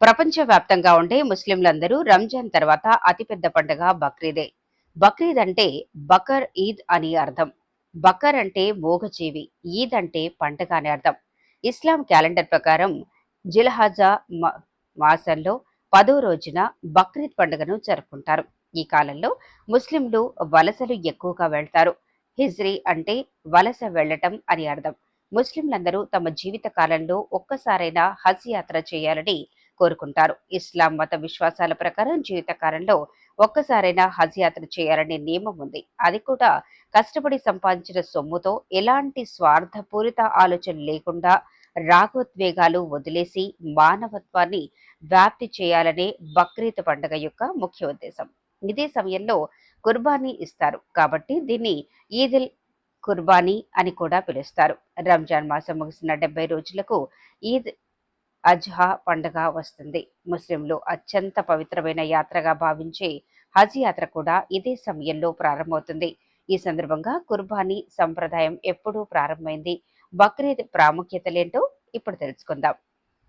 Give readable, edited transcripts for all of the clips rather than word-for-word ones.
ప్రపంచవ్యాప్తంగా ఉండే ముస్లింలందరూ రంజాన్ తర్వాత అతిపెద్ద పండుగ బక్రీదే. బక్రీద్ అంటే బకర్ ఈద్ అని అర్థం. బకర్ అంటే మూగజీవి, ఈద్ అంటే పండుగ అని అర్థం. ఇస్లాం క్యాలెండర్ ప్రకారం జిల్హజా మాసంలో 10వ రోజున బక్రీద్ పండుగను జరుపుకుంటారు. ఈ కాలంలో ముస్లింలు వలసలు ఎక్కువగా వెళ్తారు. హిజ్రీ అంటే వలస వెళ్లటం అని అర్థం. ముస్లింలందరూ తమ జీవిత కాలంలో ఒక్కసారైనా హజ్ యాత్ర చేయాలని కోరుకుంటారు. ఇస్లాం మత విశ్వాసాల ప్రకారం జీవితకాలంలో ఒక్కసారైనా హజ్ యాత్ర చేయాలనే నియమం ఉంది. అది కూడా కష్టపడి సంపాదించిన సొమ్ముతో ఎలాంటి స్వార్థపూరిత ఆలోచన లేకుండా రాగోద్వేగాలు వదిలేసి మానవత్వాన్ని వ్యాప్తి చేయాలనే బక్రీద్ పండుగ యొక్క ముఖ్య ఉద్దేశం. ఇదే సమయంలో కుర్బానీ ఇస్తారు కాబట్టి దీన్ని ఈదిల్ కుర్బానీ అని కూడా పిలుస్తారు. రంజాన్ మాసం ముగిసిన 70 రోజులకు ఈద్ అజ్హా పండుగ వస్తుంది. ముస్లింలు అత్యంత పవిత్రమైన యాత్రగా భావించే హజ్ యాత్ర కూడా ఇదే సమయంలో ప్రారంభమవుతుంది. ఈ సందర్భంగా కుర్బానీ సంప్రదాయం ఎప్పుడు ప్రారంభమైంది, బక్రీద్ ప్రాముఖ్యతలేంటో ఇప్పుడు తెలుసుకుందాం.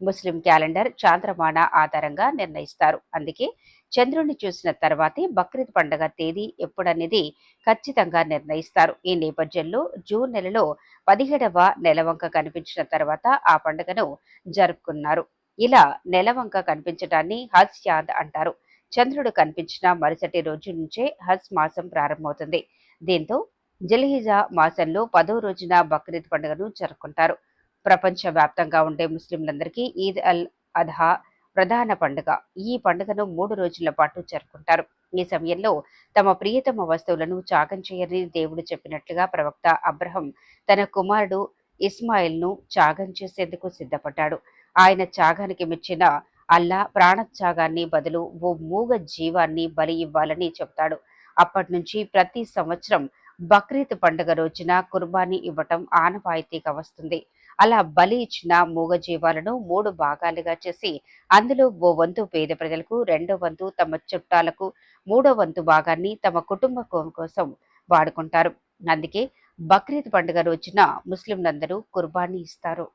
ముస్లిం క్యాలెండర్ చాంద్రమాన ఆధారంగా నిర్ణయిస్తారు. అందుకే చంద్రుణ్ణి చూసిన తర్వాతే బక్రీద్ పండుగ తేదీ ఎప్పుడనేది ఖచ్చితంగా నిర్ణయిస్తారు. ఈ నేపథ్యంలో జూన్ నెలలో 17వ నెలవంక కనిపించిన తర్వాత ఆ పండుగను జరుపుకున్నారు. ఇలా నెలవంక కనిపించడాన్ని హజ్ యాద్ అంటారు. చంద్రుడు కనిపించిన మరుసటి రోజు నుంచే హజ్ మాసం ప్రారంభమవుతుంది. దీంతో జిల్హిజా మాసంలో 10వ రోజున బక్రీద్ పండుగను జరుపుకుంటారు. ప్రపంచ వ్యాప్తంగా ఉండే ముస్లింలందరికీ ఈద్ అల్ అధా ప్రధాన పండుగ. ఈ పండుగను 3 రోజుల పాటు జరుపుకుంటారు. ఈ సమయంలో తమ ప్రియతమ వస్తువులను త్యాగం చేయని దేవుడు చెప్పినట్లుగా ప్రవక్త అబ్రహం తన కుమారుడు ఇస్మాయిల్ను త్యాగం చేసేందుకు సిద్ధపడ్డాడు. ఆయన త్యాగానికి మెచ్చిన అల్లా ప్రాణత్యాగాన్ని బదులు ఓ మూగ జీవాన్ని బలి ఇవ్వాలని చెప్తాడు. అప్పటి నుంచి ప్రతి సంవత్సరం బక్రీద్ పండుగ రోజున కుర్బానీ ఇవ్వటం ఆనవాయితీగా వస్తుంది. అలా బలి ఇచ్చిన మూగజీవాలను 3 భాగాలుగా చేసి అందులో ఓ వంతు పేద ప్రజలకు, రెండో వంతు తమ చుట్టాలకు, మూడో వంతు భాగాన్ని తమ కుటుంబం కోసం వాడుకుంటారు. అందుకే బక్రీద్ పండుగ రోజున ముస్లింలందరూ కుర్బానీ ఇస్తారు.